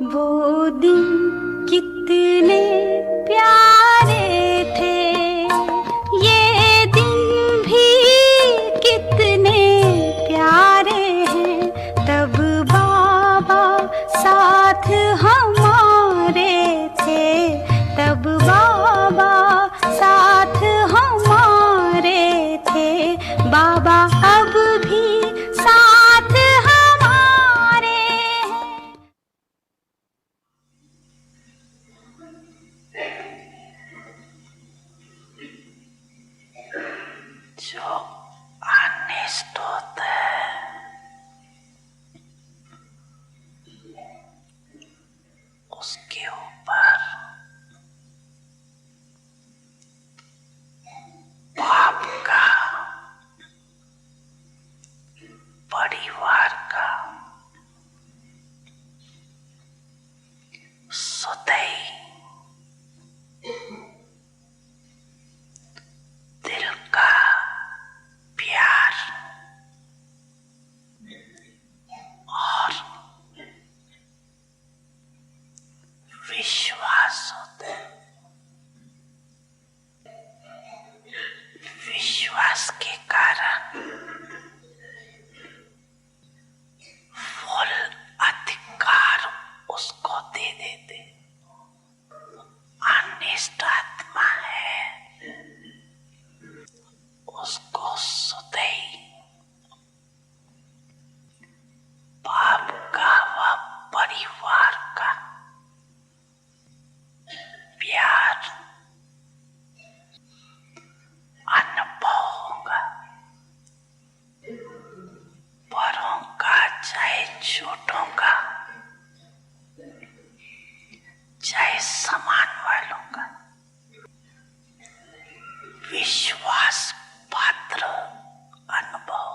वो दिन कितने प्यारे थे, ये दिन भी कितने प्यारे हैं। तब बाबा साथ हमारे थे, तब बाबा साथ हमारे थे। बाबा अब भी साथ हमारे हैं। जो अनिष्ट होता है उसके ऊपर बाप का, परिवार का सदैव दिल का प्यार और विश्वास होता है। विश्वास के कारण फुल अधिकार उसको दे देते। अनिष्ट आत्मा है, उसको सदैव बाप का व परिवार का प्यार अनुभव होगा। बड़ों का चाहे छोटों का, चाहे समान वालों का विश्वास पात्र अनुभव।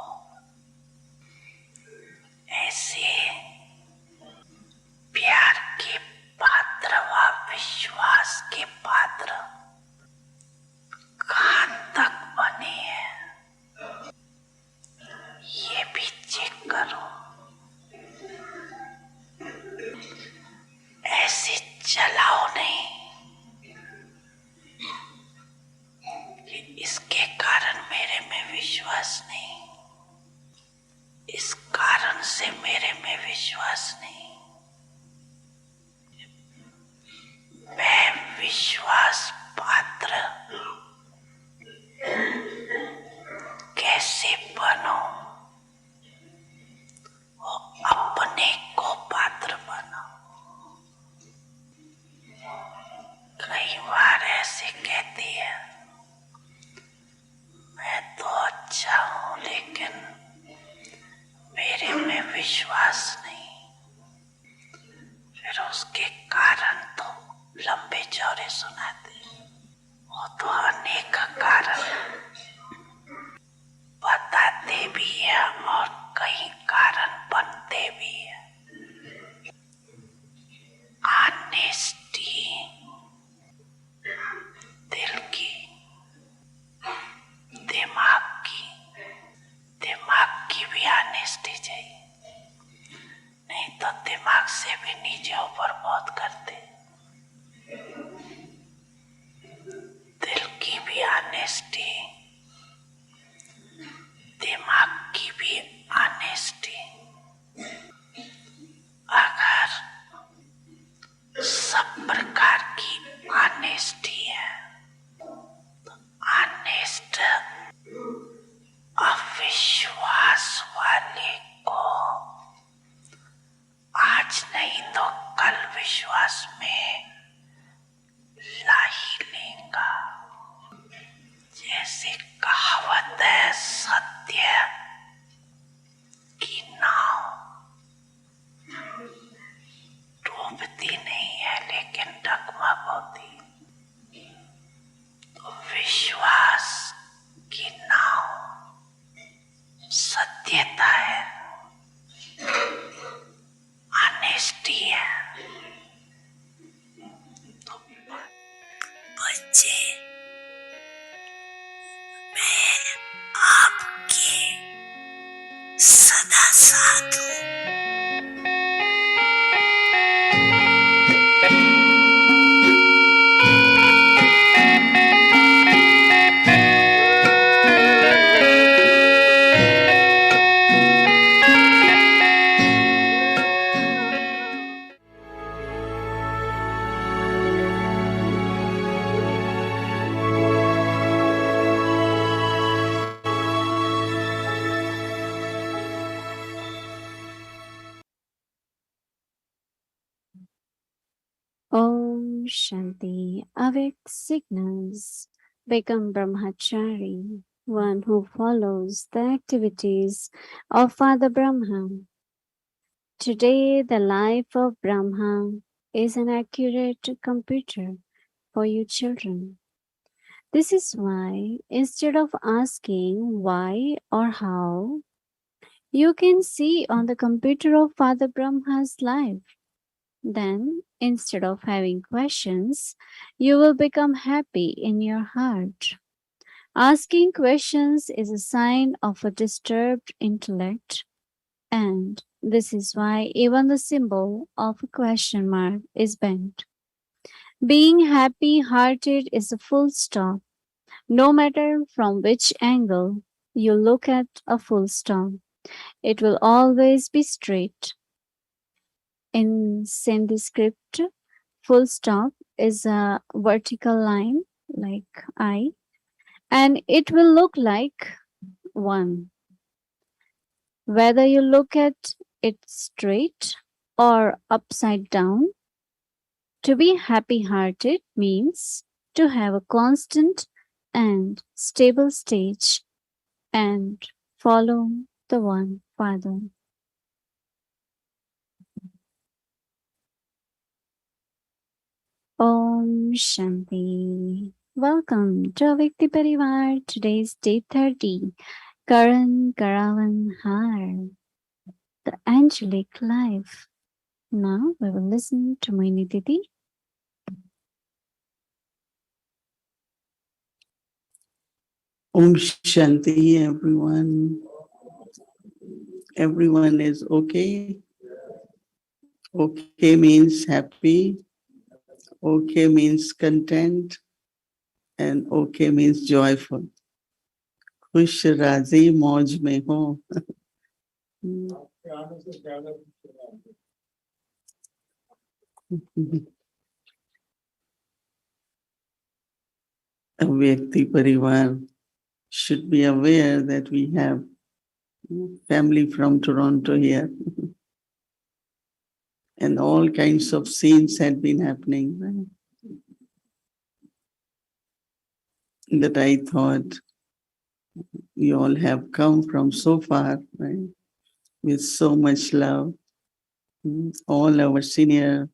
ऐसे प्यार के पात्र व विश्वास के पात्र कहां तक बने हैं ये भी चेक करो। ऐसे चलाओ नहीं कि इसके कारण मेरे में विश्वास नहीं, इस कारण से मेरे में विश्वास नहीं। मैं विश्वास पात्र कैसे बनूं? वो अपने को पात्र बनाओ। कई बार ऐसे कहती है मैं तो अच्छा हूं लेकिन मेरे में विश्वास नहीं। फिर उसके कारण तो लंबे चौड़े सुनाते, वो तो अनेक कारण बताते भी है और कई कारण बनते भी है। ऑनेस्टी दिल की, दिमाग की भी ऑनेस्टी चाहिए, नहीं तो दिमाग से भी नीचे ऊपर बहुत करते। दिल की भी ऑनेस्टी, दिमाग की भी ऑनेस्टी। अगर सब प्रकार की ऑनेस्टी है तो ऑनेस्ट अविश्वास वाले को आज नहीं तो कल विश्वास में ला ही लेगा। जैसे कहावत है सत्य की नाव डूबती नहीं है लेकिन डगमग होती। तो विश्वास की नाव सत्यता है, ऑनेस्टी है। तो बच्चे मैं आपके सदा साथ हूं। Om Shanti. Avik signals become Brahmachari, one who follows the activities of Father Brahma. Today, the life of Brahma is an accurate computer for you children. This is why, instead of asking why or how, you can see on the computer of Father Brahma's life. Then, instead of having questions, you will become happy in your heart. Asking questions is a sign of a disturbed intellect, and this is why even the symbol of a question mark is bent. Being happy hearted is a full stop. No matter from which angle you look at a full stop, it will always be straight. In Sanskrit, full stop is a vertical line like I, and it will look like one. Whether you look at it straight or upside down, to be happy hearted means to have a constant and stable stage and follow the one Father. Om Shanti. Welcome to Avikti Parivar. Today's day 30. Karankaravanhar. The Angelic Life. Now we will listen to Mohini Didi. Om Shanti, everyone. Everyone is okay. Okay means happy. Okay means content. And okay means joyful. Khush razi mauj mein ho. A Vyakti Parivar should be aware that we have family from Toronto here. And all kinds of scenes had been happening. Right? That I thought you all have come from so far, right? With so much love. All our senior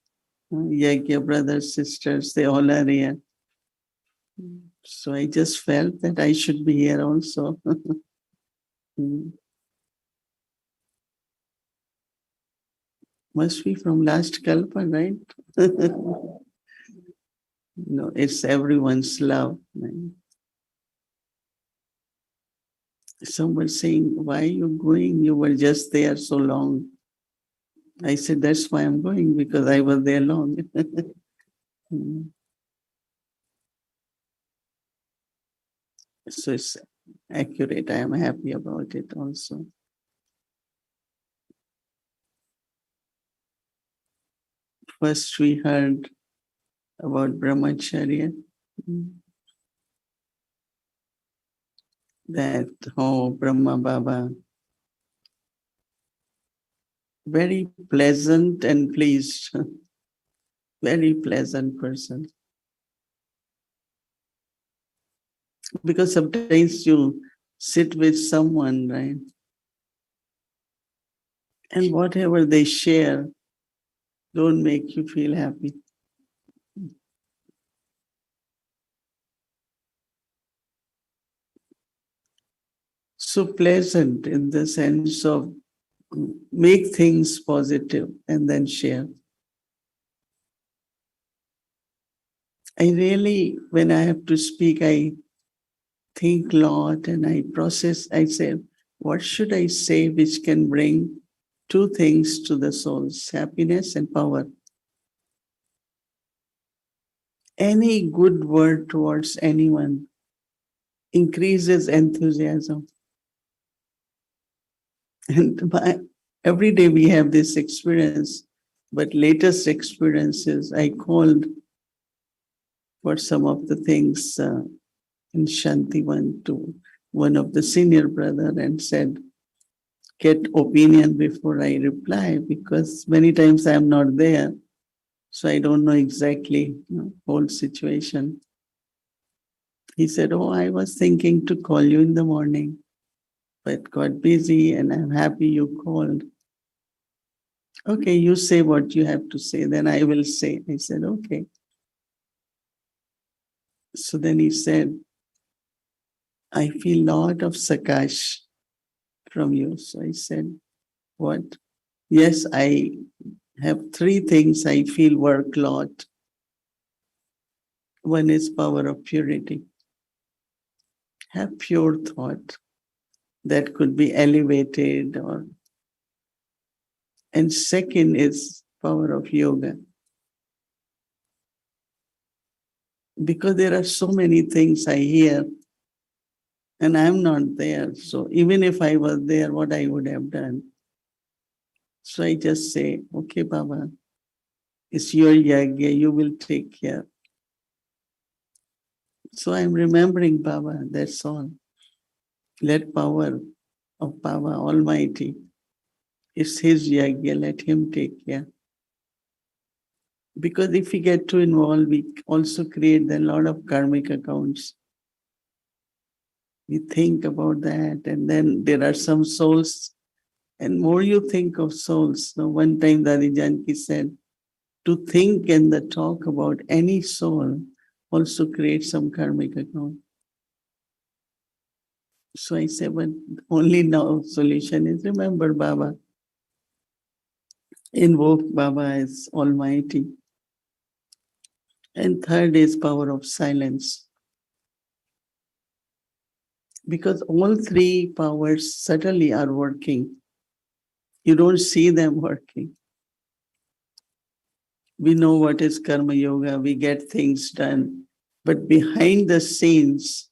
Yagya brothers, sisters, they all are here. So I just felt that I should be here also. Must be from last Kalpa, right? No, it's everyone's love. Right? Someone saying, why are you going? You were just there so long. I said, that's why I'm going, because I was there long. So it's accurate. I am happy about it also. First we heard about Brahmacharya. That, oh, Brahma Baba, very pleasant and pleased, very pleasant person. Because sometimes you sit with someone, right? And whatever they share don't make you feel happy. So pleasant in the sense of make things positive and then share. I really, when I have to speak, I think a lot and I process. I say, what should I say which can bring two things to the soul's happiness and power? Any good word towards anyone increases enthusiasm. And every day we have this experience, but latest experiences, I called for some of the things in Shantivan to one of the senior brother and said, get opinion before I reply, because many times I am not there. So I don't know exactly whole situation. He said, "Oh, I was thinking to call you in the morning, but got busy and I'm happy you called." Okay, you say what you have to say, then I will say. I said, okay. So then he said, I feel lot of sakash from you. So I said, what? Yes, I have three things I feel work lot. One is power of purity. Have pure thought that could be elevated or, and second is power of yoga. Because there are so many things I hear and I'm not there. So even if I was there, what I would have done. So I just say, okay, Baba, it's your yagya, you will take care. So I'm remembering Baba, that's all. Let power of Baba Almighty, it's his yagya, let him take care. Because if we get too involved, we also create a lot of karmic accounts. We think about that, and then there are some souls, and more you think of souls. Now, one time Dadi Janki said, to think and the talk about any soul also creates some karmic account. So I said, but only now solution is remember Baba. Invoke Baba as Almighty. And third is power of silence. Because all three powers subtly are working. You don't see them working. We know what is karma yoga, we get things done. But behind the scenes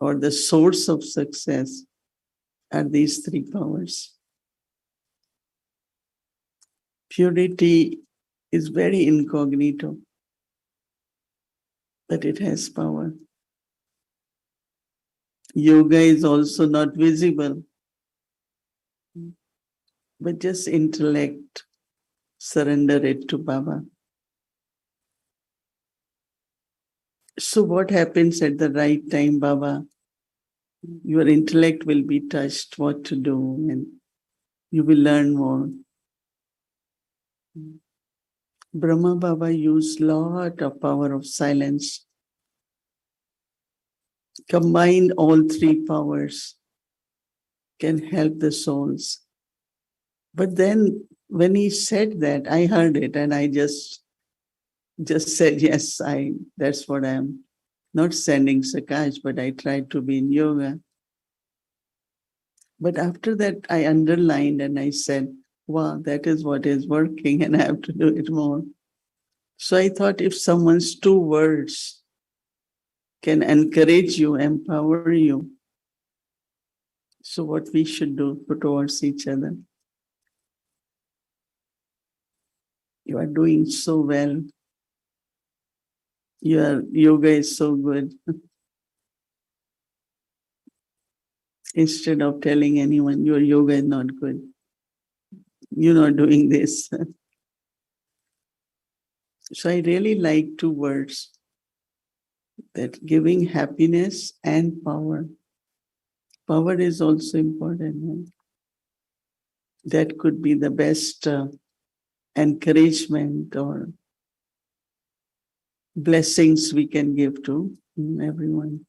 or the source of success are these three powers. Purity is very incognito, but it has power. Yoga is also not visible, but just intellect, surrender it to Baba. So, what happens at the right time, Baba? Your intellect will be touched what to do, and you will learn more. Brahma Baba used lot of power of silence, combined all three powers, can help the souls. But then when he said that, I heard it and I just said, yes, that's what I'm not sending Sakash, but I tried to be in yoga. But after that, I underlined and I said, wow, that is what is working and I have to do it more. So I thought if someone's two words can encourage you, empower you, so what we should do towards each other. You are doing so well. Your yoga is so good. Instead of telling anyone your yoga is not good, you're not doing this. So I really like two words, that giving happiness and power. Power is also important. That could be the best encouragement or blessings we can give to everyone.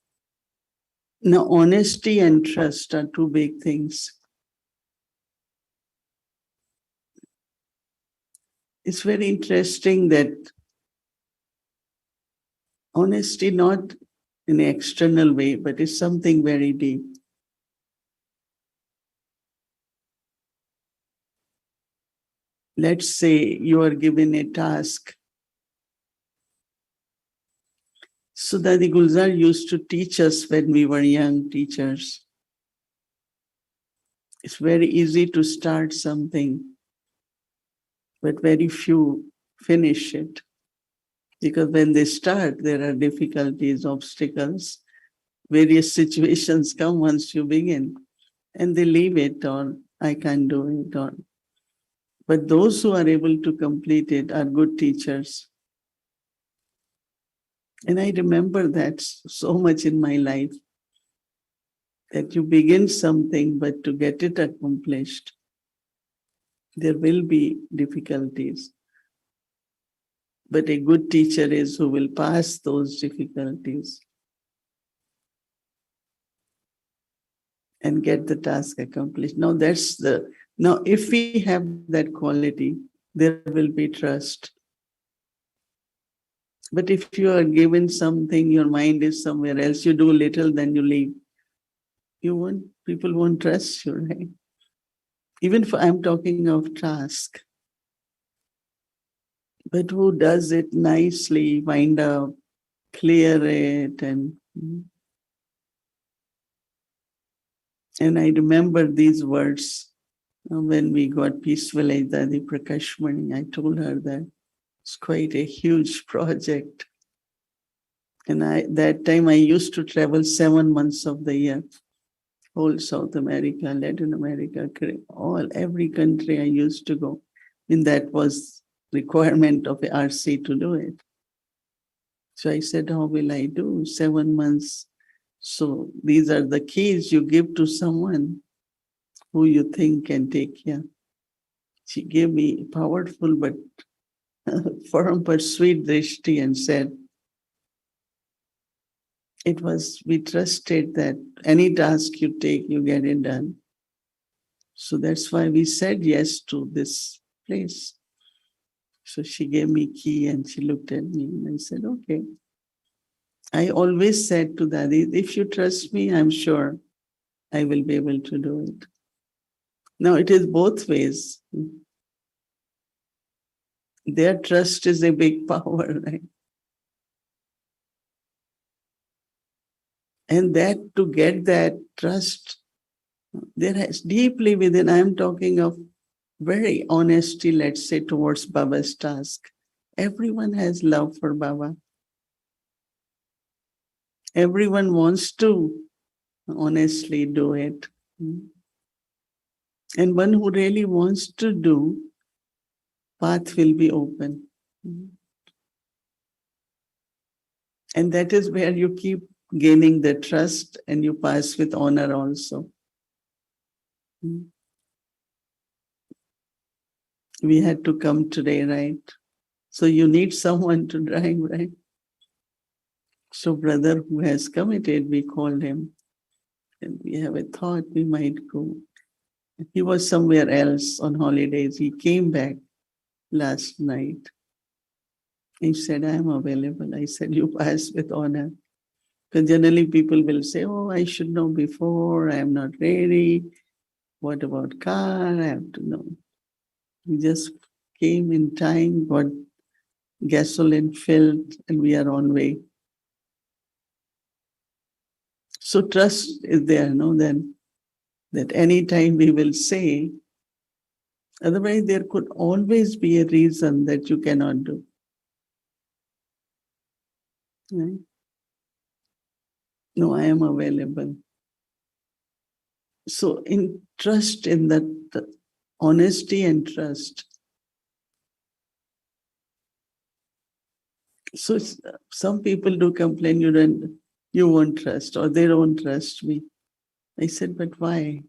Now, honesty and trust are two big things. It's very interesting that honesty, not in an external way, but it's something very deep. Let's say you are given a task. So Dadi Gulzar used to teach us when we were young teachers. It's very easy to start something, but very few finish it. Because when they start, there are difficulties, obstacles, various situations come once you begin, and they leave it, or I can't do it, or But those who are able to complete it are good teachers. And I remember that so much in my life, that you begin something, but to get it accomplished, there will be difficulties. But a good teacher is who will pass those difficulties and get the task accomplished. Now if we have that quality, there will be trust. But if you are given something, your mind is somewhere else, you do little, then you leave. People won't trust you, right? Even if I'm talking of task, but who does it nicely, wind up, clear it, and I remember these words when we got Peaceful Dadi Prakashmani. I told her that it's quite a huge project. And that time I used to travel 7 months of the year, whole South America, Latin America, every country I used to go. And that was requirement of a RC to do it. So I said, how will I do 7 months? So these are the keys you give to someone who you think can take care. She gave me powerful but firm but sweet drishti and said, we trusted that any task you take, you get it done. So that's why we said yes to this place. So she gave me key and she looked at me and I said, okay. I always said to Dadi, if you trust me, I'm sure I will be able to do it. Now it is both ways. Their trust is a big power, right? And that to get that trust, there has deeply within, I'm talking of very honesty, let's say, towards Baba's task. Everyone has love for Baba. Everyone wants to honestly do it. And one who really wants to do, path will be open. And that is where you keep gaining the trust and you pass with honor also. We had to come today, right? So you need someone to drive, right? So brother who has committed, we called him. And we have a thought we might go. He was somewhere else on holidays. He came back last night. He said, I'm available. I said, you pass with honor. Because generally people will say, oh, I should know before. I am not ready. What about car? I have to know. We just came in time, got gasoline filled, and we are on way. So trust is there, no? Then that any time we will say, otherwise there could always be a reason that you cannot do. Right? No, I am available. So in trust, in that honesty and trust. So some people do complain, you won't trust, or they don't trust me. I said, but why?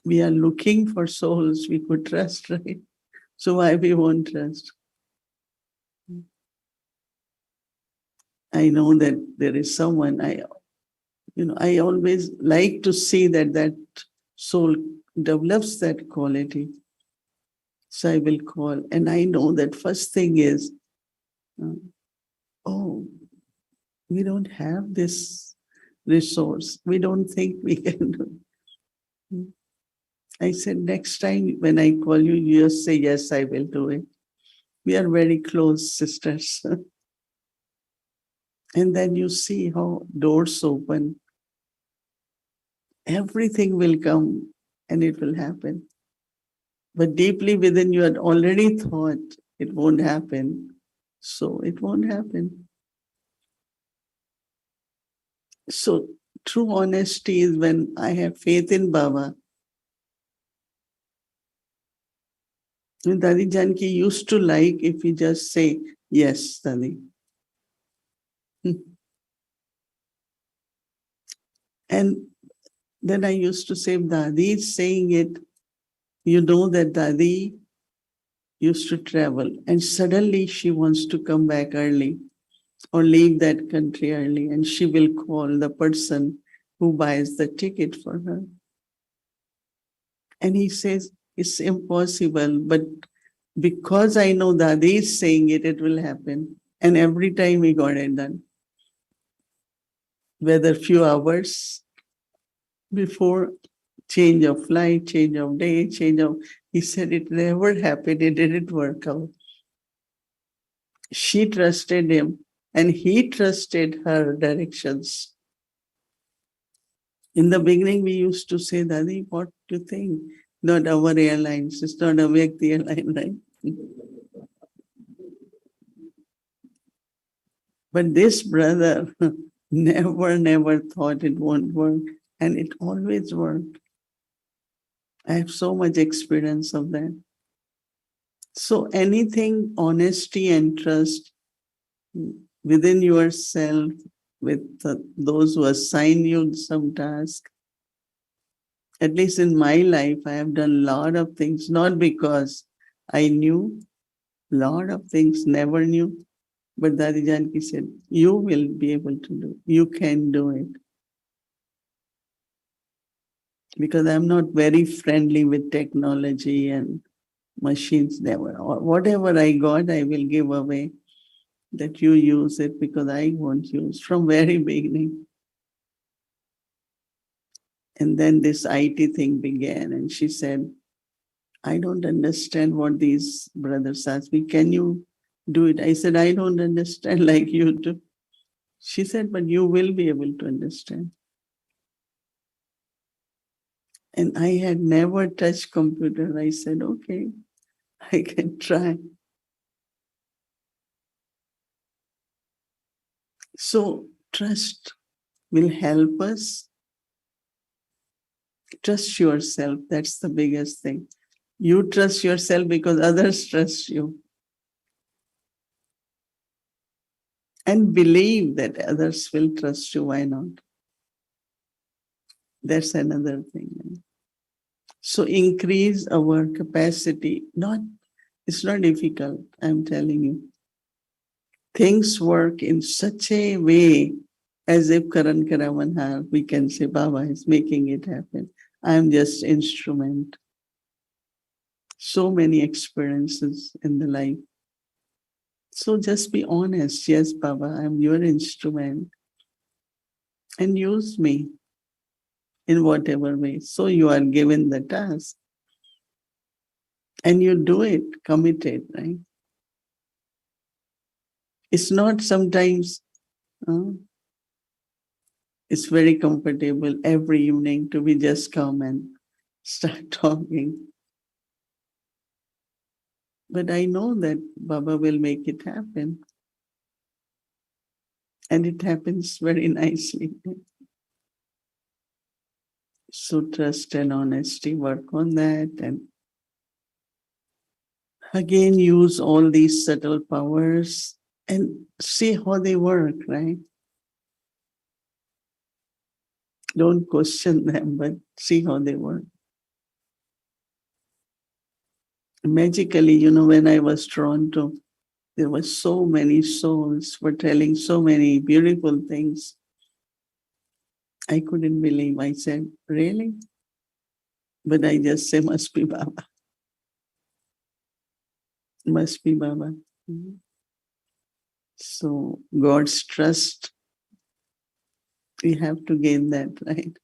We are looking for souls we could trust, right? So why we won't trust? I know that there is someone, I always like to see that soul develops that quality. So I will call. And I know that first thing is, oh, we don't have this resource. We don't think we can do. I said, next time when I call you, you just say, yes, I will do it. We are very close sisters. And then you see how doors open. Everything will come and it will happen. But deeply within you had already thought it won't happen. So it won't happen. So true honesty is when I have faith in Baba. Dadi Janki used to like if we just say, yes, Dadi. And then I used to say, Dadi is saying it. You know that Dadi used to travel and suddenly she wants to come back early or leave that country early, and she will call the person who buys the ticket for her. And he says, it's impossible, but because I know Dadi is saying it, it will happen. And every time we got it done, whether few hours before, change of flight, change of day, change of, he said it never happened, it didn't work out. She trusted him and he trusted her directions. In the beginning, we used to say, Dadi, what do you think? Not our airlines, it's not a Vyakti airline, right? But this brother never thought it won't work, and it always worked. I have so much experience of that. So anything, honesty and trust within yourself, with those who assign you some task. At least in my life, I have done a lot of things, not because I knew, lot of things never knew. But Dadi Janki said, you will be able to do, you can do it. Because I'm not very friendly with technology and machines, never. Or whatever I got, I will give away, that you use it because I won't use from very beginning. And then this IT thing began, and she said, I don't understand what these brothers asked me. Can you do it? I said, I don't understand like you do. She said, but you will be able to understand. And I had never touched computer. I said, okay, I can try. So trust will help us. Trust yourself. That's the biggest thing. You trust yourself because others trust you. And believe that others will trust you. Why not? That's another thing. So increase our capacity. It's not difficult, I'm telling you. Things work in such a way as if Karankaravanhar, we can say Baba is making it happen. I'm just instrument. So many experiences in the life. So just be honest. Yes, Baba, I'm your instrument. And use me in whatever way. So you are given the task. And you do it committed, right? It's not sometimes, uh, it's very comfortable every evening to be just come and start talking. But I know that Baba will make it happen. And it happens very nicely. So trust and honesty, work on that. And again, use all these subtle powers and see how they work, right? Don't question them, but see how they work. Magically, when I was drawn to, there were so many souls were telling so many beautiful things. I couldn't believe. I said, really? But I just say, must be Baba. Must be Baba. So God's trust, we have to gain that, right?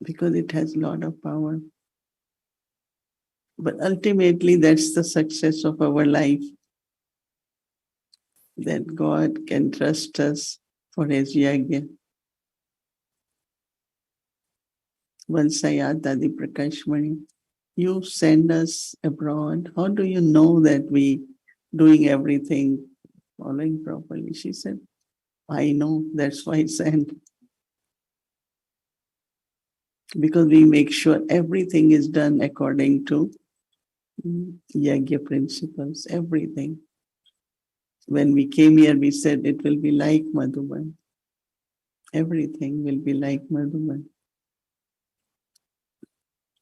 Because it has a lot of power. But ultimately, that's the success of our life, that God can trust us for His yagya. Once I asked Dadi Prakashmani, you send us abroad. How do you know that we doing everything, following properly? She said, I know, that's why I sent. because we make sure everything is done according to Yagya principles, everything. When we came here, we said it will be like Madhuban. Everything will be like Madhuban.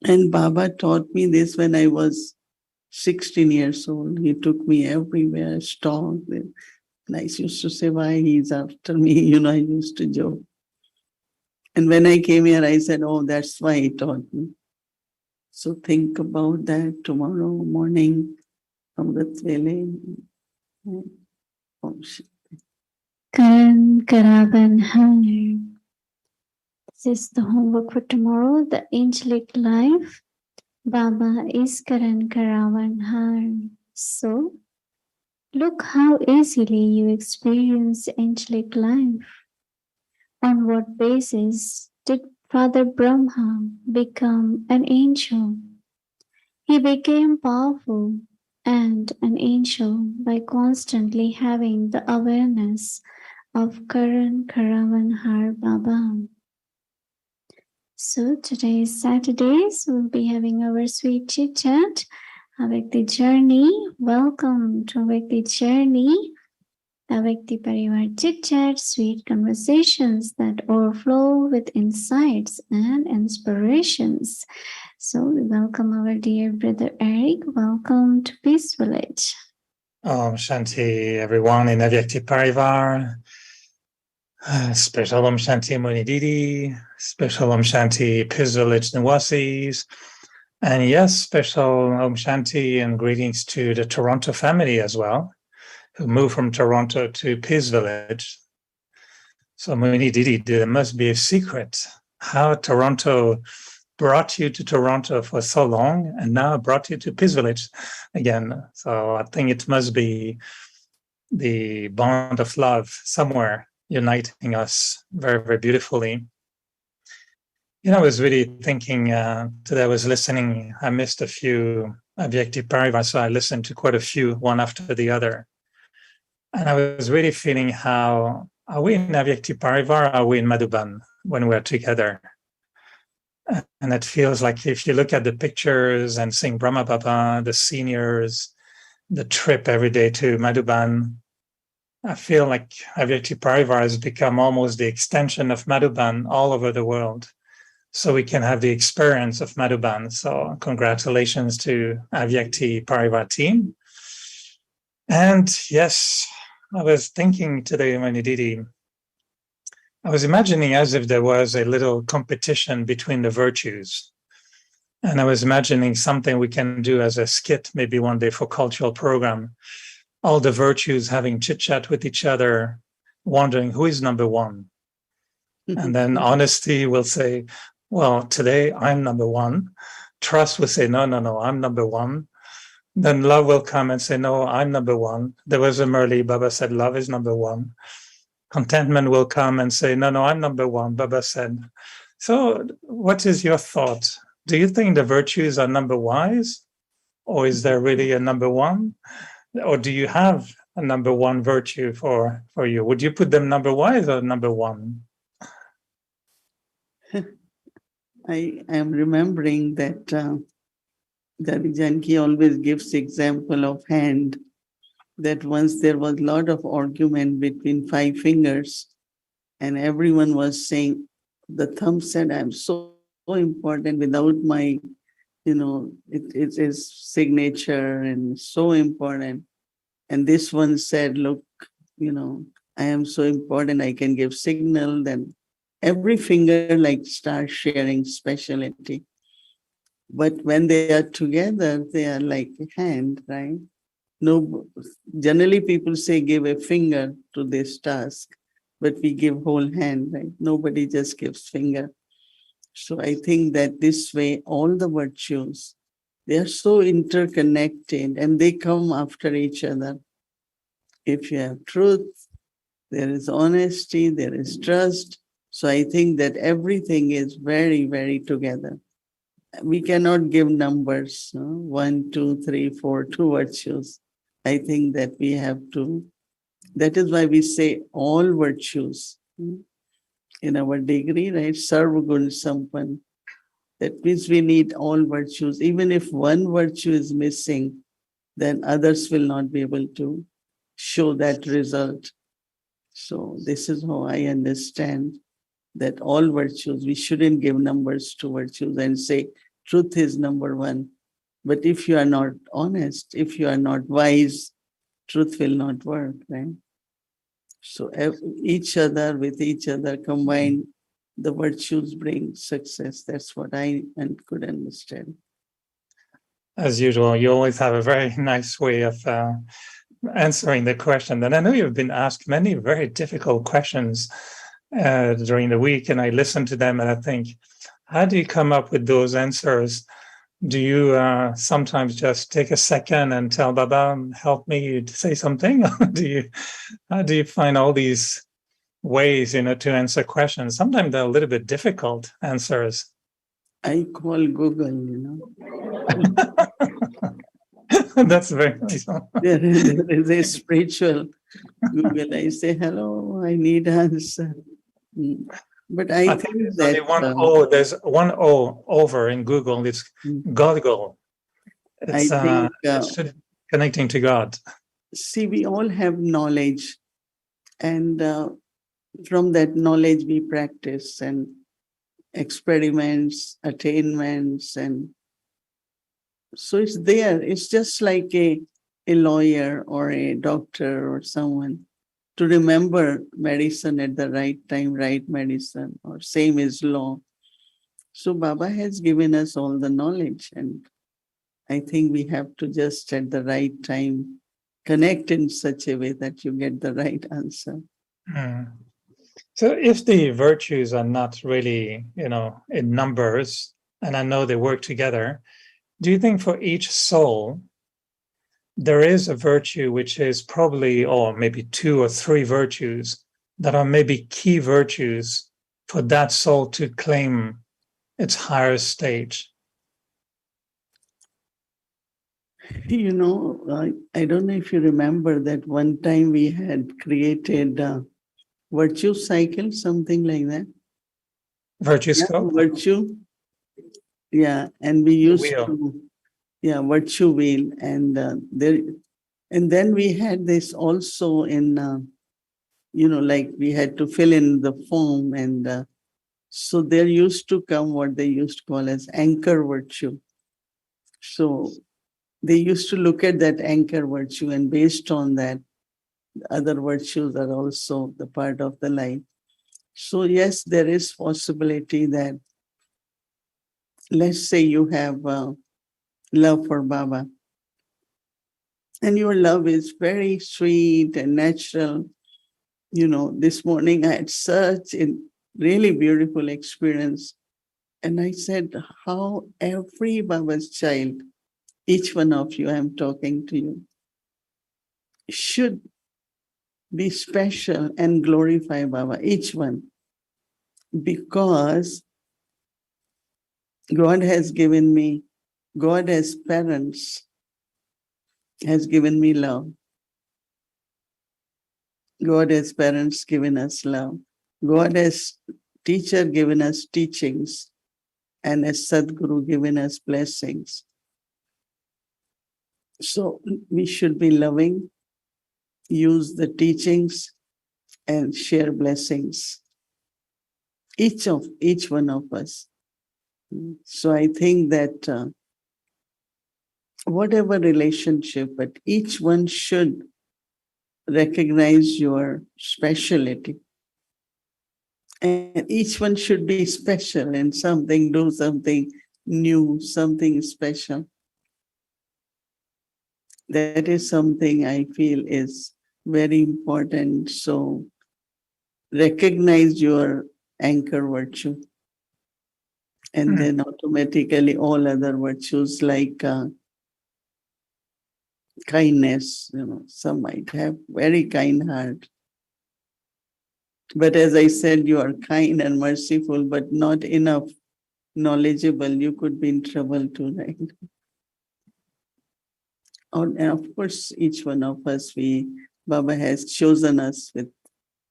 And Baba taught me this when I was 16 years old. He took me everywhere, stalls. And I used to say, why he's after me? I used to joke. And when I came here, I said, oh, that's why he taught me. So think about that tomorrow morning, Amrit Vele. Karankaravanhar. This is the homework for tomorrow. The Angelic life. Baba is Karankaravanhar. So, look how easily you experience angelic life. On what basis did Father Brahma become an angel? He became powerful and an angel by constantly having the awareness of Karankaravanhar Baba. So today is Saturday, so we'll be having our sweet chit chat, Avakti Journey. Welcome to Avakti Journey, Avakti Parivar Chit Chat, sweet conversations that overflow with insights and inspirations. So we welcome our dear brother Eric. Welcome to Peace Village. Om Shanti, everyone in Avyakti Parivar. Special Om Shanti Mohini Didi. Special Om Shanti Peace Village Niwasis. And yes, special Om Shanti and greetings to the Toronto family as well, who moved from Toronto to Peace Village. So Mohini Didi, there must be a secret how Toronto brought you to Toronto for so long and now brought you to Peace Village again. So I think it must be the bond of love somewhere uniting us very, very beautifully. I was really thinking today, I was listening, I missed a few Avyakti Parivar, so I listened to quite a few, one after the other. And I was really feeling how, are we in Avyakti Parivar, or are we in Madhuban when we're together? And it feels like if you look at the pictures and seeing Brahma Baba, the seniors, the trip every day to Madhuban, I feel like Avyakti Parivar has become almost the extension of Madhuban all over the world. So we can have the experience of Madhuban. So congratulations to Avyakti Parivar team. And yes, I was thinking today, Mohini Didi, I was imagining as if there was a little competition between the virtues. And I was imagining something we can do as a skit, maybe one day for cultural program. All the virtues having chit chat with each other, wondering who is number one. And then honesty will say, well, today I'm number one. Trust will say, no, I'm number one. Then love will come and say, no, I'm number one. There was a Murli, Baba said, love is number one. Contentment will come and say, no, I'm number one, Baba said. So what is your thought? Do you think the virtues are number wise? Or is there really a number one? Or do you have a number one virtue for you? Would you put them number wise or number one? I am remembering that Daddy Janki always gives example of hand, that once there was a lot of argument between 5 fingers, and everyone was saying, the thumb said, I'm so important, without my, it is signature and so important. And this one said, look, I am so important, I can give signal. Then every finger like starts sharing speciality. But when they are together, they are like a hand, right? No, generally people say give a finger to this task, but we give whole hand, right? Nobody just gives finger. So I think that this way, all the virtues, they are so interconnected and they come after each other. If you have truth, there is honesty, there is trust. So I think that everything is very, very together. We cannot give numbers, no? 1, 2, 3, 4, 2 virtues. I think that we have to, that is why we say all virtues in our degree, right? Sarvagun Sampan. That means we need all virtues. Even if one virtue is missing, then others will not be able to show that result. So this is how I understand that all virtues, we shouldn't give numbers to virtues and say truth is number one. But if you are not honest, if you are not wise, truth will not work, right? So each other with each other combined, the virtues bring success. That's what I could understand. As usual, you always have a very nice way of answering the question. And I know you've been asked many very difficult questions during the week, and I listen to them and I think, how do you come up with those answers? Do you sometimes just take a second and tell Baba, help me to say something? How do you find all these ways, to answer questions? Sometimes they're a little bit difficult answers. I call Google, That's very nice. There is a spiritual Google. I say, hello, I need answer. But I think think there's that only one O. There's one O over in Google. It's Goggle. I think It's connecting to God. see, we all have knowledge, and from that knowledge we practice and experiments, attainments, and so it's there. It's just like a lawyer or a doctor or someone to remember medicine at the right time, right medicine, or same is law. So Baba has given us all the knowledge, and I think we have to just at the right time connect in such a way that you get the right answer. So if the virtues are not really, in numbers, and I know they work together, do you think for each soul, there is a virtue which is probably, or maybe 2 or 3 virtues that are maybe key virtues for that soul to claim its higher stage? I don't know if you remember that one time we had created a virtue cycle, something like that. Virtue scope? Virtue. Yeah, and we used to, virtue wheel, and then we had this also in, like we had to fill in the form, and so there used to come what they used to call as anchor virtue. So they used to look at that anchor virtue, and based on that, other virtues are also the part of the life. So yes, there is possibility that, let's say you have love for Baba, and your love is very sweet and natural. This morning I had such a really beautiful experience, and I said, how every Baba's child, each one of you, I'm talking to you, should be special and glorify Baba, each one, because God has given me, God as parents has given me love. God as parents given us love. God as teacher given us teachings, and as Sadguru given us blessings. So we should be loving, use the teachings, and share blessings. Each one of us. So I think that whatever relationship, but each one should recognize your speciality. And each one should be special in something, do something new, something special. That is something I feel is very important. So recognize your anchor virtue. And then automatically all other virtues like kindness, some might have very kind heart. But as I said, you are kind and merciful, but not enough knowledgeable. You could be in trouble too, right? And of course, each one of us, Baba has chosen us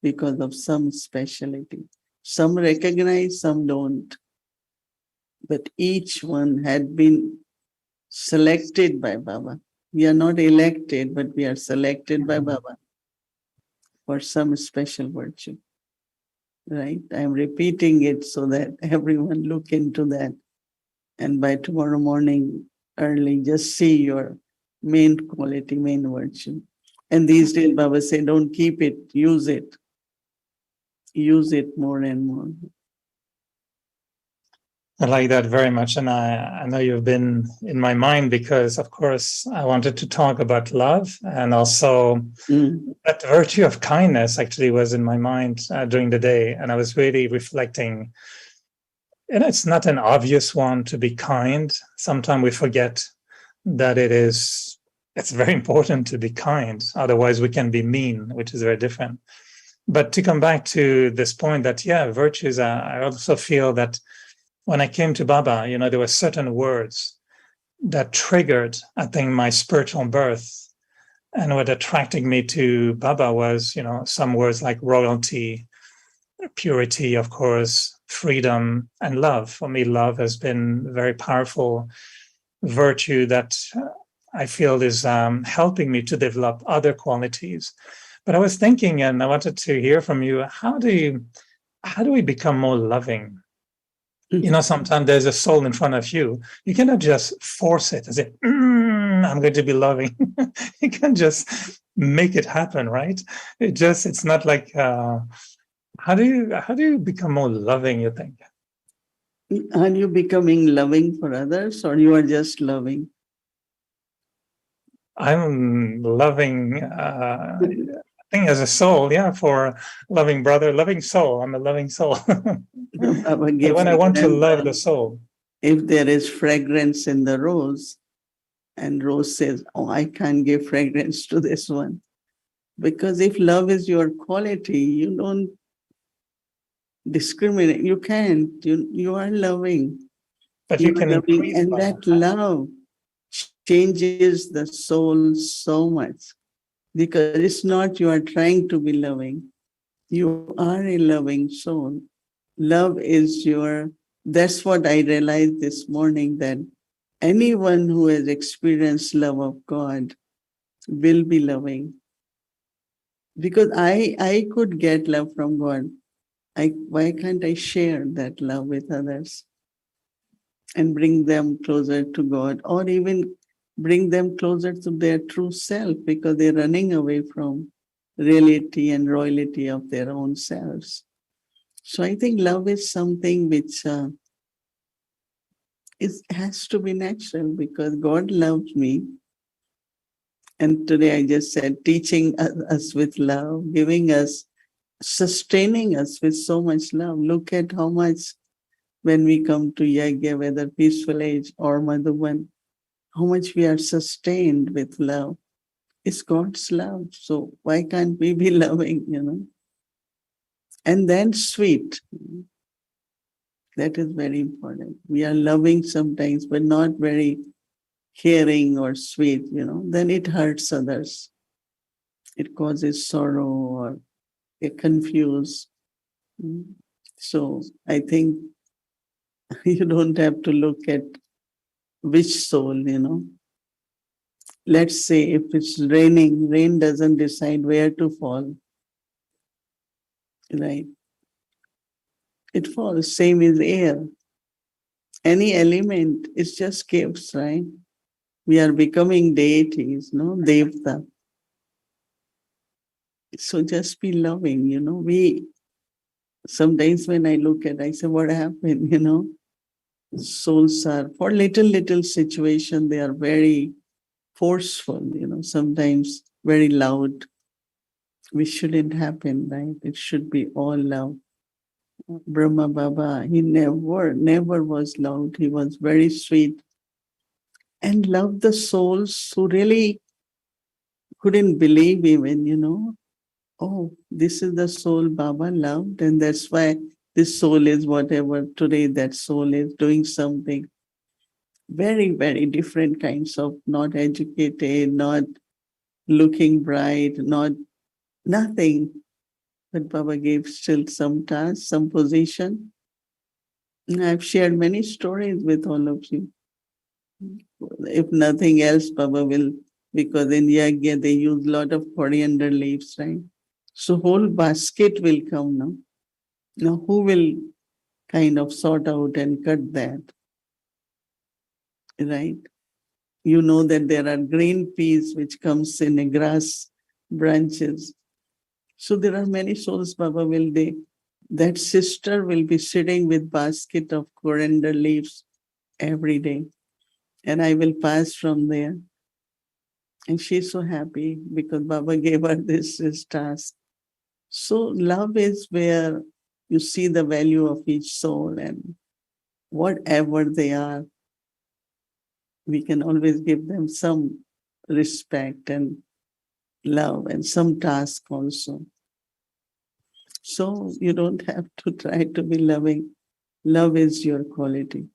because of some specialty. Some recognize, some don't. but each one had been selected by Baba. We are not elected, but we are selected by Baba for some special virtue, right? I'm repeating it so that everyone look into that. And by tomorrow morning early, just see your main quality, main virtue. And these days, Baba say, don't keep it, use it. Use it more and more. I like that very much. And I know you've been in my mind because, of course, I wanted to talk about love, and also that virtue of kindness actually was in my mind during the day. And I was really reflecting. And it's not an obvious one to be kind. Sometimes we forget that it's very important to be kind. Otherwise, we can be mean, which is very different. But to come back to this point that, yeah, virtues, I also feel that when I came to Baba, there were certain words that triggered, I think, my spiritual birth. And what attracted me to Baba was, some words like royalty, purity, of course, freedom, and love. For me, love has been a very powerful virtue that I feel is helping me to develop other qualities. But I was thinking, and I wanted to hear from you, how do we become more loving? Sometimes there's a soul in front of you. You cannot just force it and say, I'm going to be loving. You can just make it happen, right? It's not like, how do you become more loving, you think? Are you becoming loving for others, or you are just loving? I'm loving, I think as a soul, yeah, for loving brother, loving soul. I'm a loving soul. Baba But gives when I want to love example. the soul, If there is fragrance in the rose, and rose says, oh, I can't give fragrance to this one. Because if love is your quality, you don't discriminate. You can't. You are loving. but You you are can loving, increase and love. that love changes the soul so much, because it's not you are trying to be loving. You are a loving soul. Love is that's what I realized this morning, that anyone who has experienced love of God will be loving. Because I could get love from God. Why can't I share that love with others and bring them closer to God, or even bring them closer to their true self, because they're running away from reality and royalty of their own selves. So I think love is something which has to be natural, because God loves me. And today I just said, teaching us with love, giving us, sustaining us with so much love. Look at how much, when we come to Yagya, whether Peaceful Age or Madhuban, how much we are sustained with love. It's God's love. So why can't we be loving? And then sweet. That is very important. We are loving sometimes, but not very caring or sweet, then it hurts others. It causes sorrow, or it confuse. So I think you don't have to look at which soul. Let's say if it's raining, rain doesn't decide where to fall, right? It falls, same as air. Any element, it just gives, right? We are becoming deities, no? Devta. So just be loving, We sometimes when I look at, I say, what happened, Souls are, for little situation, they are very forceful, sometimes very loud. We shouldn't happen, right? It should be all love. Brahma Baba, he never was loud. He was very sweet and loved the souls who really couldn't believe even. Oh, this is the soul Baba loved, and that's why this soul is whatever today that soul is doing something. Very, very different kinds of, not educated, not looking bright, not nothing. But Baba gave still some task, some position, I've shared many stories with all of you. If nothing else, Baba will, because in Yagya they use a lot of coriander leaves, right? So whole basket will come now. Now who will kind of sort out and cut that, right? You know that there are green peas which comes in a grass branches. So there are many souls, Baba will they. That sister will be sitting with basket of coriander leaves every day. And I will pass from there. And she's so happy because Baba gave her this task. So love is where you see the value of each soul, and whatever they are, we can always give them some respect and love and some task also. So you don't have to try to be loving. Love is your quality.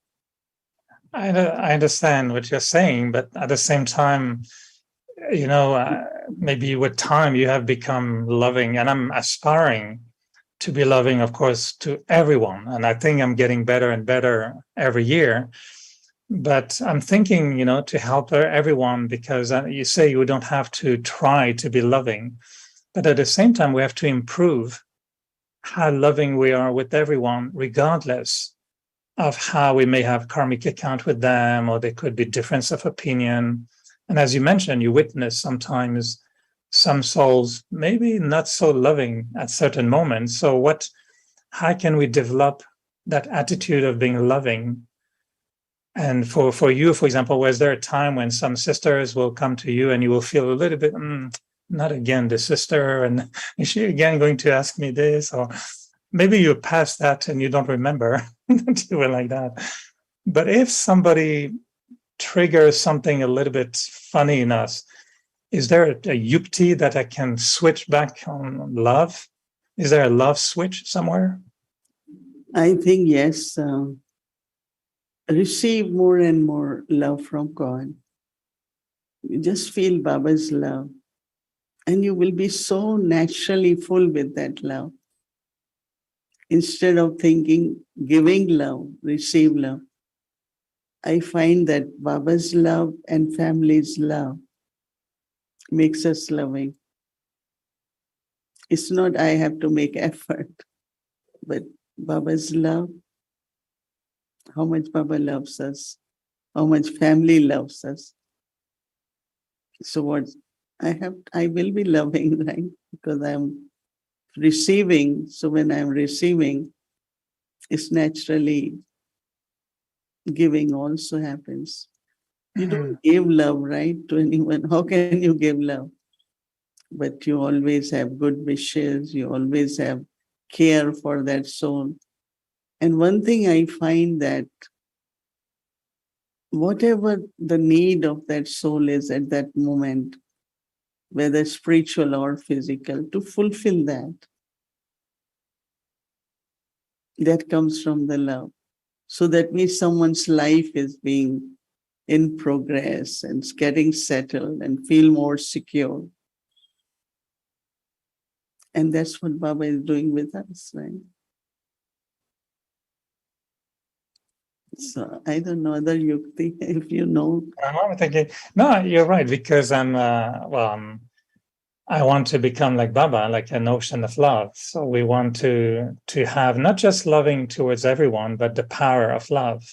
I understand what you're saying, but at the same time, maybe with time you have become loving, and I'm aspiring to be loving, of course, to everyone. And I think I'm getting better and better every year. But I'm thinking, to help everyone, because you say you don't have to try to be loving, but at the same time, we have to improve how loving we are with everyone, regardless of how we may have karmic account with them, or there could be difference of opinion. And as you mentioned, you witness sometimes some souls maybe not so loving at certain moments. So how can we develop that attitude of being loving? And for you, for example, was there a time when some sisters will come to you and you will feel a little bit, not again, the sister, and is she again going to ask me this? Or maybe you passed that and you don't remember that you were like that. But if somebody triggers something a little bit funny in us, is there a yukti that I can switch back on love? Is there a love switch somewhere? I think yes. Receive more and more love from God. You just feel Baba's love, and you will be so naturally full with that love. Instead of thinking, giving love, receive love. I find that Baba's love and family's love makes us loving. It's not I have to make effort, but Baba's love, how much Baba loves us, how much family loves us. So what I will be loving, right? Because I'm receiving. So when I'm receiving, it's naturally giving also happens. You don't give love, right, to anyone. How can you give love? But you always have good wishes. You always have care for that soul. And one thing I find that whatever the need of that soul is at that moment, whether spiritual or physical, to fulfill that comes from the love. So that means someone's life is being in progress and getting settled and feel more secure. And that's what Baba is doing with us, right? So I don't know other yukti, if you know. I'm thinking, no, you're right, because I want to become like Baba, like an ocean of love. So we want to have not just loving towards everyone, but the power of love.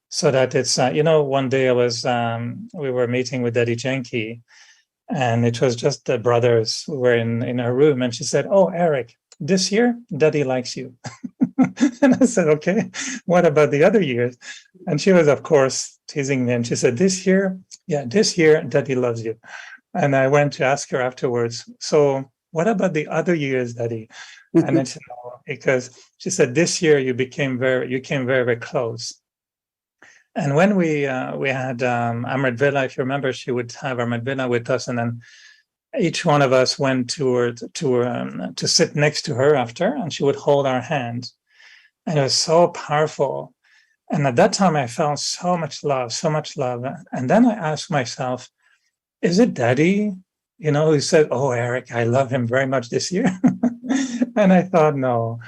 So that it's, one day we were meeting with Daddy Janki, and it was just the brothers who were in her room, and she said, "Oh, Eric, this year, Daddy likes you." And I said, "Okay, what about the other years?" And she was, of course, teasing me, and she said, this year, Daddy loves you." And I went to ask her afterwards, "So what about the other years, Daddy?" And then she said, "No," because she said, "This year you came very, very close." And when we had Amrit Vela, if you remember, she would have Amrit Vela with us, and then each one of us went to sit next to her after, and she would hold our hand, and it was so powerful. And at that time, I felt so much love. And then I asked myself, is it Daddy, who said, "Oh, Eric, I love him very much this year"? And I thought, no,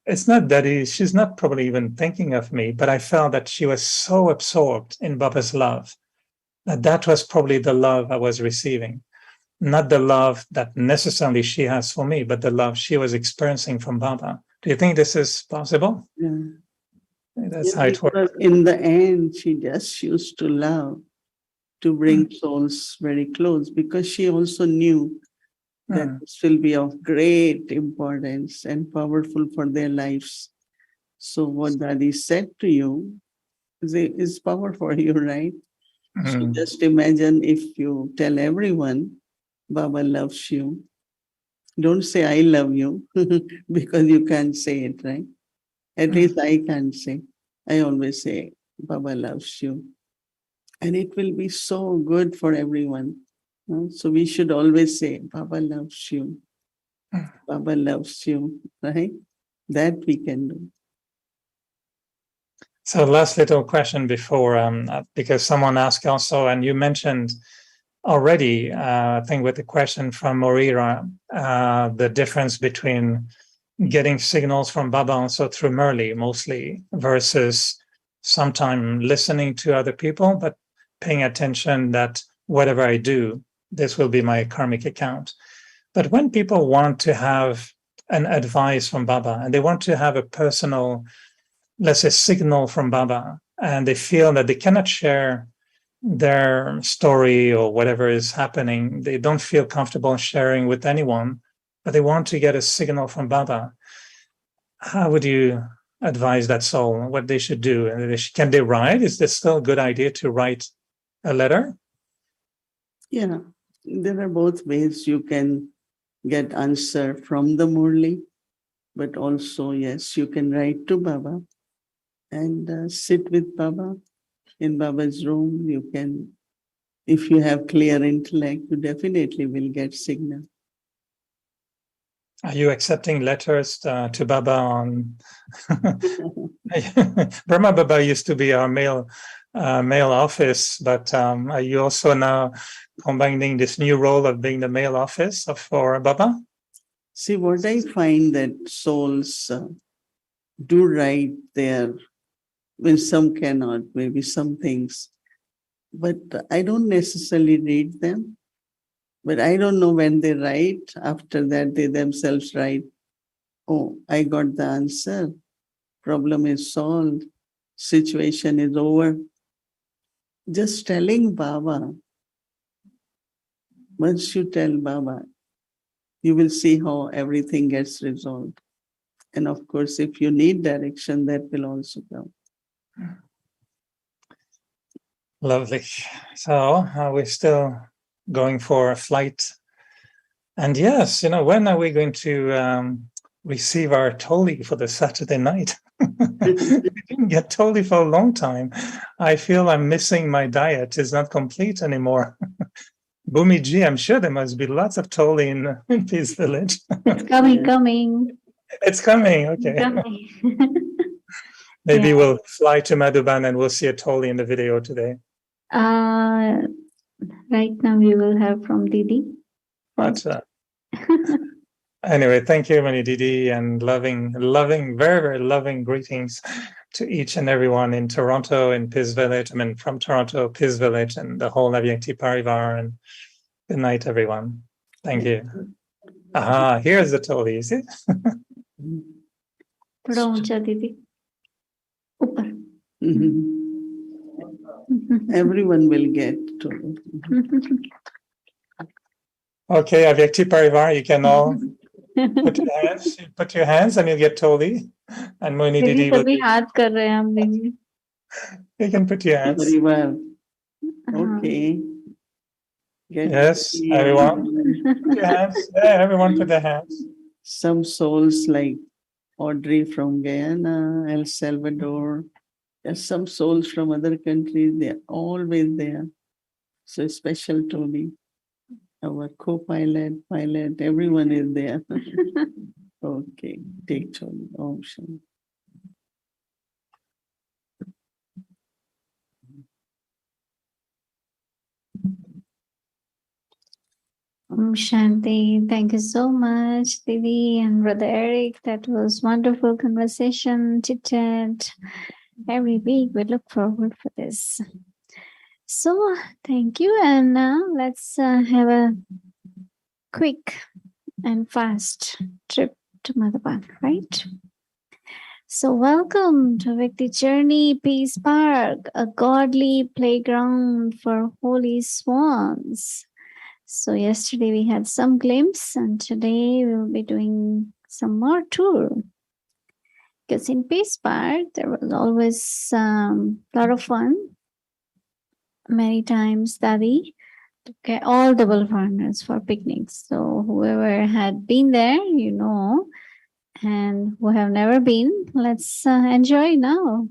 it's not that she's not probably even thinking of me, but I felt that she was so absorbed in Baba's love that was probably the love I was receiving. Not the love that necessarily she has for me, but the love she was experiencing from Baba. Do you think this is possible? Yeah. That's Yeah, how it works. because in the end, she just used to love, to bring souls very close, because she also knew that this will be of great importance and powerful for their lives. So what Daddy said to you is power for you, right? So just imagine if you tell everyone, Baba loves you. Don't say I love you because you can't say it, right? At least I can't say. I always say, Baba loves you. And it will be so good for everyone. So we should always say, Baba loves you. Baba loves you, right? That we can do. So last little question before, because someone asked also, and you mentioned already, I think with the question from Morira, the difference between getting signals from Baba also through Murli mostly versus sometime listening to other people, but paying attention that whatever I do, this will be my karmic account. But when people want to have an advice from Baba and they want to have a personal, let's say, signal from Baba, and they feel that they cannot share their story or whatever is happening, they don't feel comfortable sharing with anyone, but they want to get a signal from Baba. How would you advise that soul what they should do? Can they write? Is this still a good idea to write a letter? Yeah, there are both ways you can get answer from the Murli, but also, yes, you can write to Baba and sit with Baba in Baba's room. You can, if you have clear intellect, you definitely will get signal. Are you accepting letters to Baba on Brahma Baba used to be our mail office, but are you also now combining this new role of being the mail office for Baba? See, what I find that souls do write there, when some cannot, maybe some things, but I don't necessarily read them. But I don't know when they write. After that, they themselves write, oh, I got the answer. Problem is solved. Situation is over. Just telling Baba, once you tell Baba, you will see how everything gets resolved. And of course, if you need direction, that will also come. Lovely. So we're still going for a flight. And yes, when are we going to receive our toli for the Saturday night? We didn't get toli for a long time. I feel I'm missing my diet. It's not complete anymore. Bhumiji, I'm sure there must be lots of toli in Peace Village. It's coming. It's coming. Okay. Coming. Maybe we'll fly to Madhuban and we'll see a toli in the video today. Right now we will have from Didi. But anyway, thank you, Mohini Didi, and loving, very, very loving greetings to each and everyone in Toronto, in Peace Village. I mean, from Toronto, Peace Village, and the whole Avyakti Parivar. And good night, everyone. Thank you. Aha, here's the toli, is it? थोड़ा ऊंचा दीदी ऊपर Everyone will get to. Okay, Avyakti Parivar, you can all put your hands and you get toli. And Mohini Didi will सभी हाथ कर रहे हैं हम दीदी. You can put your hands. Parivar. Okay. Yes, everyone. Put your hands. Yeah, everyone put their hands. Some souls like Audrey from Guyana, El Salvador. There's some souls from other countries. They're always there. So special to me. Our co-pilot, pilot, everyone is there. Okay, take Tony. Om Shanti. Shanti, thank you so much, Didi and Brother Eric. That was wonderful conversation, chit chat. Every week we look forward for this. So thank you, and now let's have a quick and fast trip to Mother Bank, right? So welcome to Victory Journey Peace Park, a godly playground for holy swans. So yesterday we had some glimpse, and today we'll be doing some more tour. Because in Peace Park there was always a lot of fun. Many times Davi took all the bull foreigners for picnics. So whoever had been there, you know, and who have never been, let's enjoy now.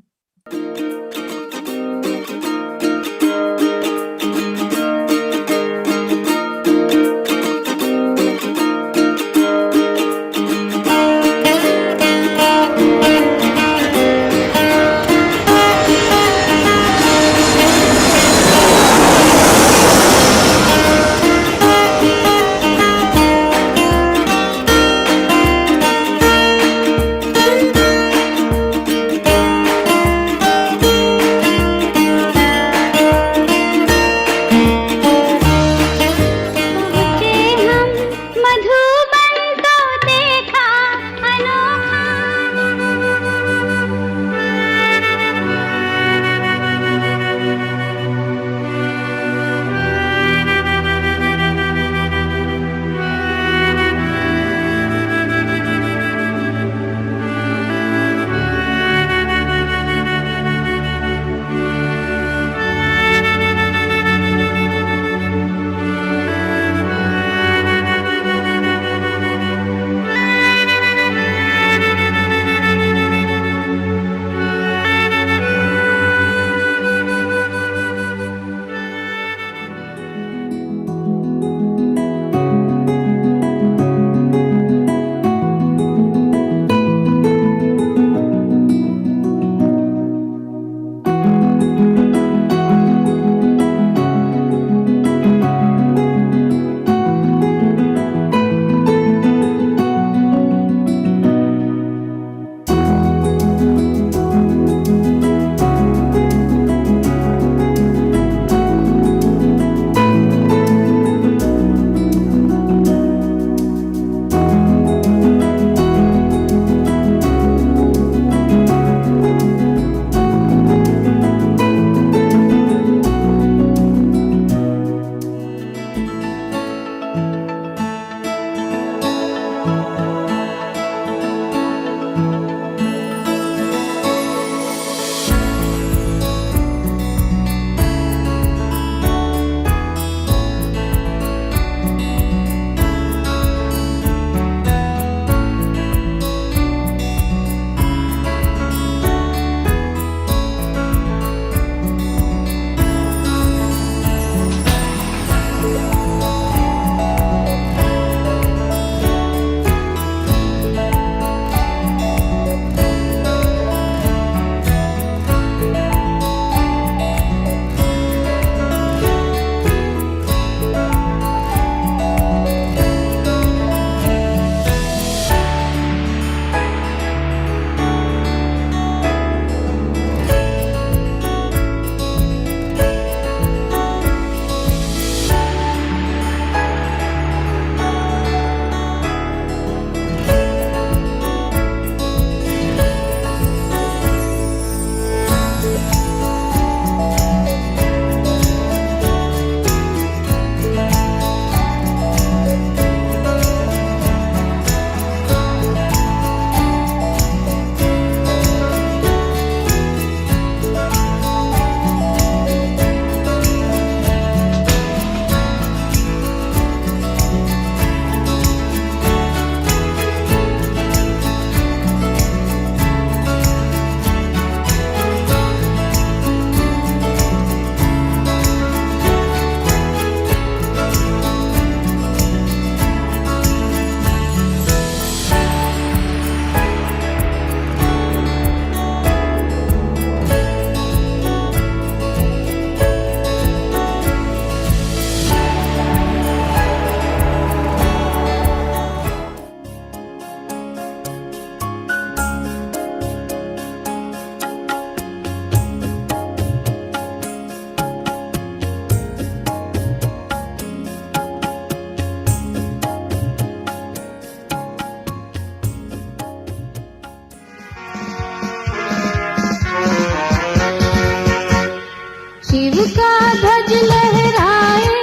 ध्वज लहराए,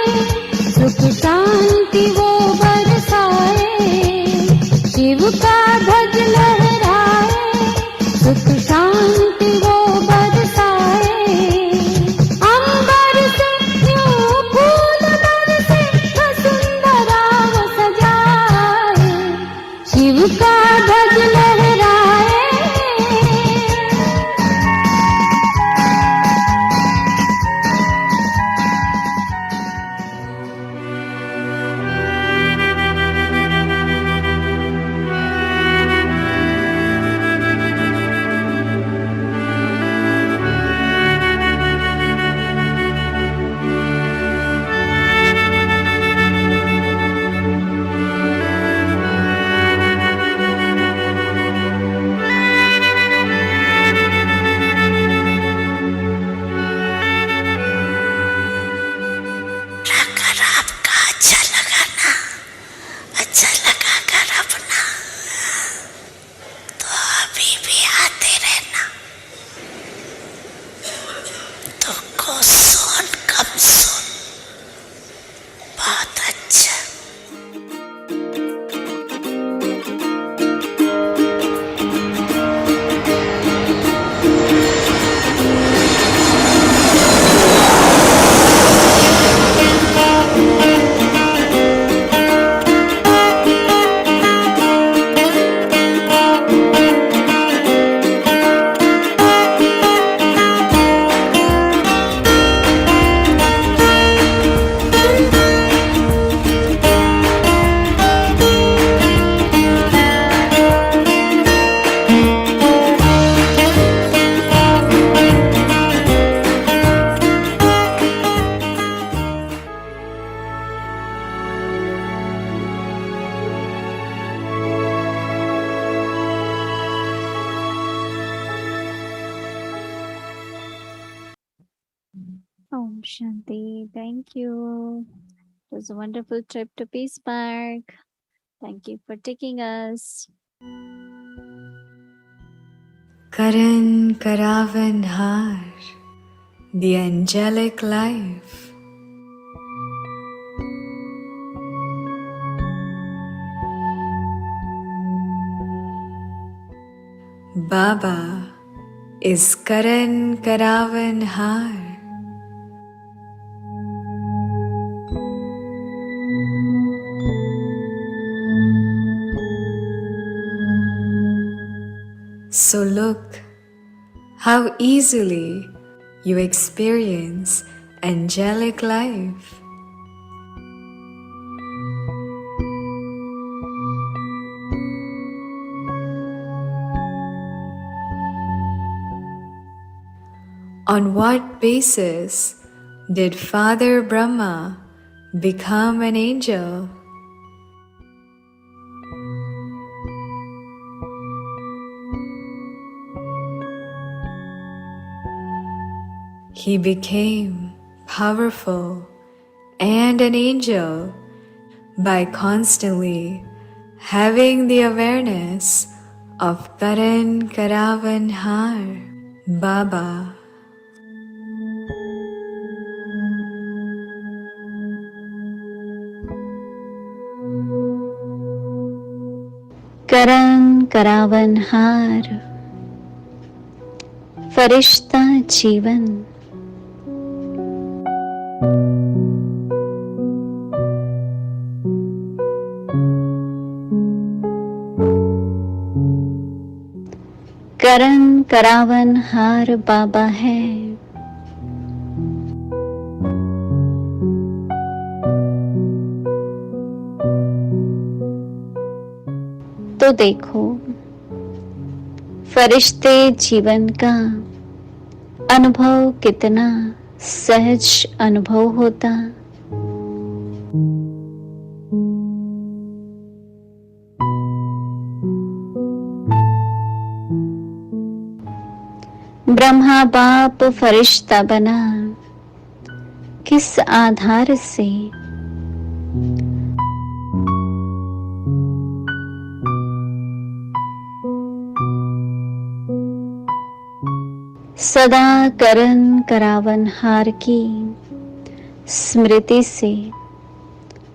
सुख शांति वो बरसाए। शिव का ध्वज लहराए, सुख शांति वो बरसाए। अंबर से यूं फूल बरसे, वसुंधरा वो सजाए। शिव का ध्वज लहराए। अगर आपका अच्छा लगा ना, अच्छा लगा अगर अपना, तो अभी भी आते रहना। तुमको सुन कम सुन, बहुत अच्छा। Om Shanti. Thank you. It was a wonderful trip to Peace Park. Thank you for taking us. Karankaravanhar, the angelic life. Baba is Karankaravanhar. So look how easily you experience angelic life. On what basis did Father Brahma become an angel? He became powerful and an angel by constantly having the awareness of Karankaravanhar, Baba. Karankaravanhar, फरिश्ता जीवन। करणकरावनहार बाबा है। तो देखो, फरिश्ते जीवन का अनुभव कितना सहज अनुभव होता। ब्रह्मा बाप फरिश्ता बना, किस आधार से? सदा करण करावनहार की स्मृति से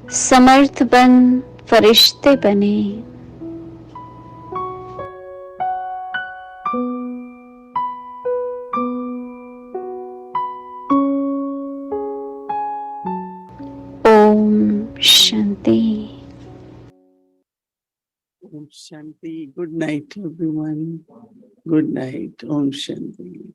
समर्थ बन फरिश्ते बने। Om Shanti. Om Shanti. Good night, everyone. Good night. Om Shanti.